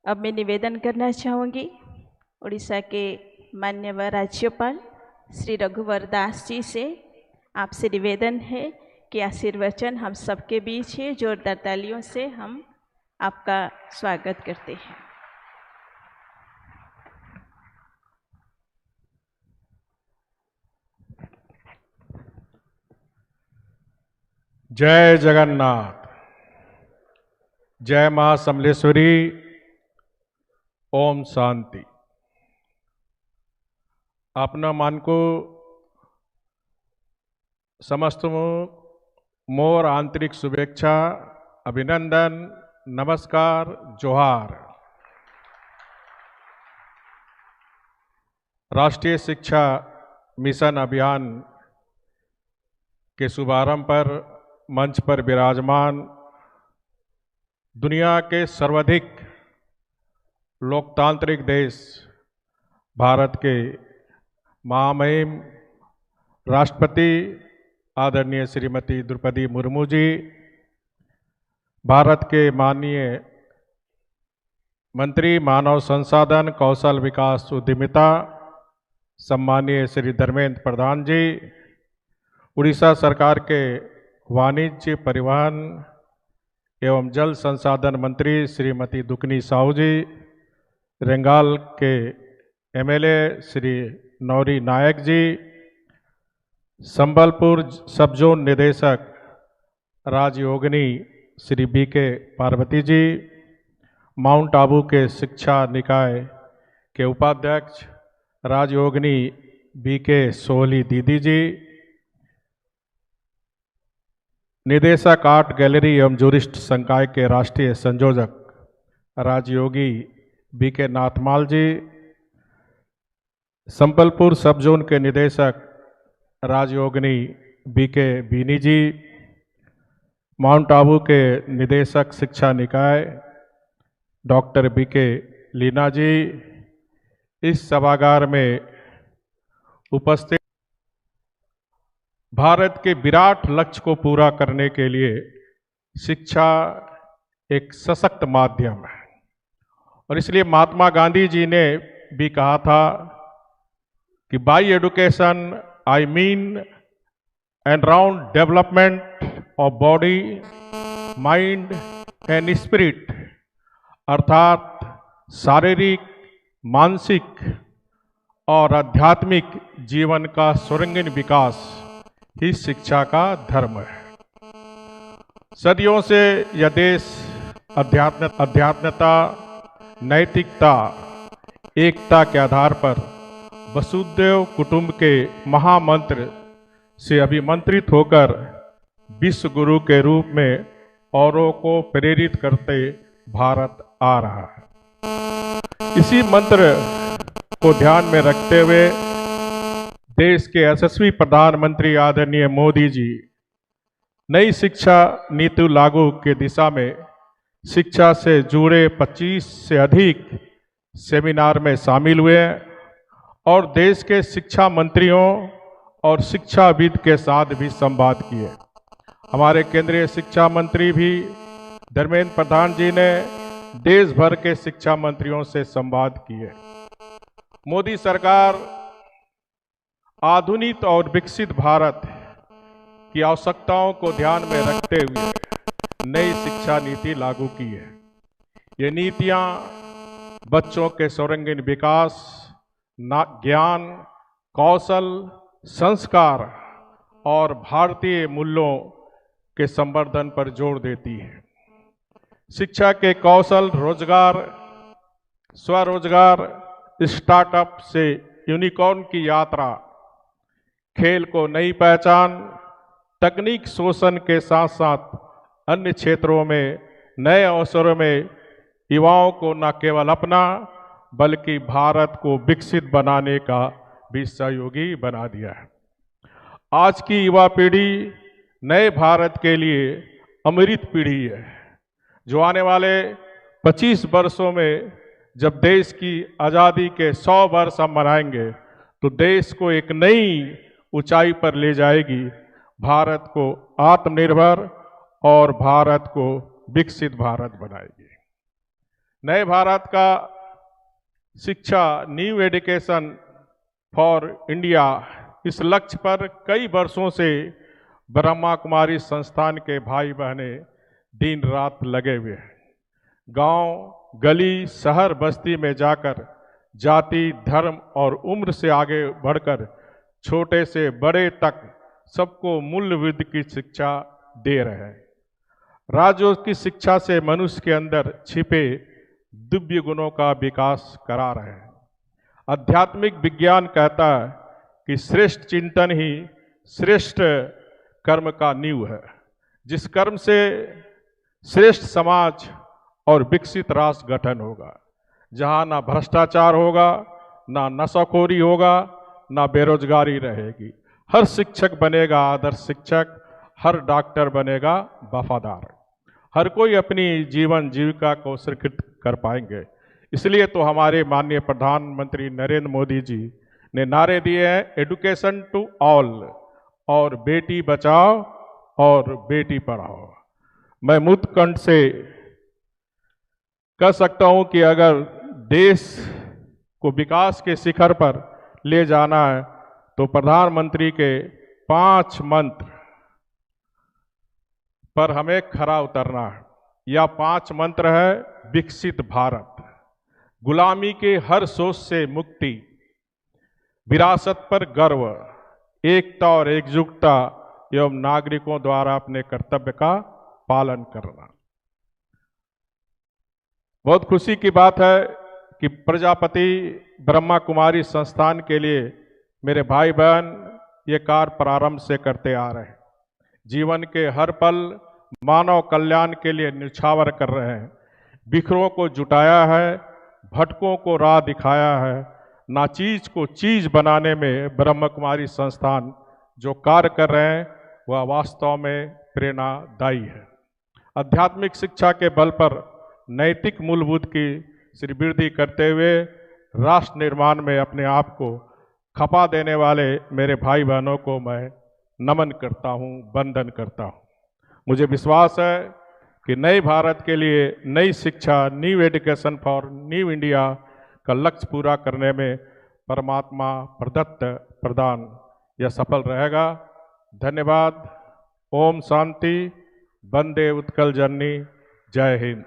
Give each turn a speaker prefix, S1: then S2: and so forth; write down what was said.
S1: अब मैं निवेदन करना चाहूँगी उड़ीसा के माननीय राज्यपाल श्री रघुवर दास जी से। आपसे निवेदन है कि आशीर्वचन हम सबके बीच है। जोरदार तालियों से हम आपका स्वागत करते हैं।
S2: जय जगन्नाथ। जय मां समलेश्वरी। ओम शांति। अपना मन को समस्त मोर आंतरिक शुभेच्छा, अभिनंदन, नमस्कार, जोहार। राष्ट्रीय शिक्षा मिशन अभियान के शुभारंभ पर मंच पर विराजमान दुनिया के सर्वाधिक लोकतांत्रिक देश भारत के महामहिम राष्ट्रपति आदरणीय श्रीमती द्रौपदी मुर्मू जी, भारत के माननीय मंत्री मानव संसाधन कौशल विकास उद्यमिता सम्मानीय श्री धर्मेंद्र प्रधान जी, उड़ीसा सरकार के वाणिज्य परिवहन एवं जल संसाधन मंत्री श्रीमती दुकनी साहू जी, रेंगाल के एमएलए श्री नौरी नायक जी, संबलपुर सब जोन निदेशक राजयोगिनी श्री बीके पार्वती जी, माउंट आबू के शिक्षा निकाय के उपाध्यक्ष राजयोगिनी बीके सोहली दीदी जी, निदेशक आर्ट गैलरी एवं जूरिस्ट संकाय के राष्ट्रीय संयोजक राजयोगी बीके नाथमाल जी, संबलपुर सब जोन के निदेशक राजयोगिनी बीके बीनी जी, माउंट आबू के निदेशक शिक्षा निकाय डॉक्टर बीके लीना जी, इस सभागार में उपस्थित भारत के विराट लक्ष्य को पूरा करने के लिए शिक्षा एक सशक्त माध्यम है और इसलिए महात्मा गांधी जी ने भी कहा था कि bye education I mean and round development of body mind and spirit, अर्थात शारीरिक, मानसिक और आध्यात्मिक जीवन का सुरंगिन विकास ही शिक्षा का धर्म है। सदियों से यह देश अध्यात्मता, नैतिकता, एकता के आधार पर वसुधैव कुटुंब के महामंत्र से अभिमंत्रित होकर विश्व गुरु के रूप में औरों को प्रेरित करते भारत आ रहा है। इसी मंत्र को ध्यान में रखते हुए देश के यशस्वी प्रधानमंत्री आदरणीय मोदी जी नई शिक्षा नीति लागू के दिशा में शिक्षा से जुड़े 25 से अधिक सेमिनार में शामिल हुए और देश के शिक्षा मंत्रियों और शिक्षाविद के साथ भी संवाद किए। हमारे केंद्रीय शिक्षा मंत्री भी धर्मेंद्र प्रधान जी ने देश भर के शिक्षा मंत्रियों से संवाद किए। मोदी सरकार आधुनिक और विकसित भारत की आवश्यकताओं को ध्यान में रखते हुए नई शिक्षा नीति लागू की है। ये नीतियां बच्चों के सर्वांगीण विकास, ज्ञान, कौशल, संस्कार और भारतीय मूल्यों के संवर्धन पर जोर देती है। शिक्षा के कौशल, रोजगार, स्वरोजगार, स्टार्टअप से यूनिकॉर्न की यात्रा, खेल को नई पहचान, तकनीक शोषण के साथ साथ अन्य क्षेत्रों में नए अवसरों में युवाओं को न केवल अपना बल्कि भारत को विकसित बनाने का भी सहयोगी बना दिया है। आज की युवा पीढ़ी नए भारत के लिए अमृत पीढ़ी है, जो आने वाले 25 वर्षों में जब देश की आज़ादी के 100 वर्ष हम मनाएंगे तो देश को एक नई ऊंचाई पर ले जाएगी, भारत को आत्मनिर्भर और भारत को विकसित भारत बनाएगी। नए भारत का शिक्षा, न्यू एजुकेशन फॉर इंडिया, इस लक्ष्य पर कई वर्षों से ब्रह्मा कुमारी संस्थान के भाई बहने दिन रात लगे हुए हैं। गांव, गली, शहर, बस्ती में जाकर जाति, धर्म और उम्र से आगे बढ़कर छोटे से बड़े तक सबको मूल्यवृद्धि की शिक्षा दे रहे हैं। राजयोग की शिक्षा से मनुष्य के अंदर छिपे दिव्य गुणों का विकास करा रहे हैं। आध्यात्मिक विज्ञान कहता है कि श्रेष्ठ चिंतन ही श्रेष्ठ कर्म का नींव है, जिस कर्म से श्रेष्ठ समाज और विकसित राष्ट्र गठन होगा, जहां ना भ्रष्टाचार होगा, ना नशाखोरी होगा, ना बेरोजगारी रहेगी। हर शिक्षक बनेगा आदर्श शिक्षक, हर डॉक्टर बनेगा वफादार, हर कोई अपनी जीवन जीविका को सुरक्षित कर पाएंगे। इसलिए तो हमारे माननीय प्रधानमंत्री नरेंद्र मोदी जी ने नारे दिए हैं, एजुकेशन टू ऑल, और बेटी बचाओ और बेटी पढ़ाओ। मैं मुक्त कंठ से कह सकता हूं कि अगर देश को विकास के शिखर पर ले जाना है तो प्रधानमंत्री के 5 मंत्र पर हमें खरा उतरना है। यह 5 मंत्र है: विकसित भारत, गुलामी के हर सोच से मुक्ति, विरासत पर गर्व, एकता और एकजुटता एवं नागरिकों द्वारा अपने कर्तव्य का पालन करना। बहुत खुशी की बात है कि प्रजापति ब्रह्मा कुमारी संस्थान के लिए मेरे भाई बहन ये कार्य प्रारंभ से करते आ रहे हैं। जीवन के हर पल मानव कल्याण के लिए न्यौछावर कर रहे हैं। बिखरों को जुटाया है, भटकों को राह दिखाया है। नाचीज को चीज बनाने में ब्रह्म कुमारी संस्थान जो कार्य कर रहे हैं वह वास्तव में प्रेरणादायी है। आध्यात्मिक शिक्षा के बल पर नैतिक मूलभूत की श्रीवृद्धि करते हुए राष्ट्र निर्माण में अपने आप को खपा देने वाले मेरे भाई बहनों को मैं नमन करता हूं, वंदन करता हूं। मुझे विश्वास है कि नए भारत के लिए नई शिक्षा, new education for new India का लक्ष्य पूरा करने में परमात्मा प्रदत्त प्रदान यह सफल रहेगा। धन्यवाद। ओम शांति। वंदे उत्कल जननी। जय हिंद।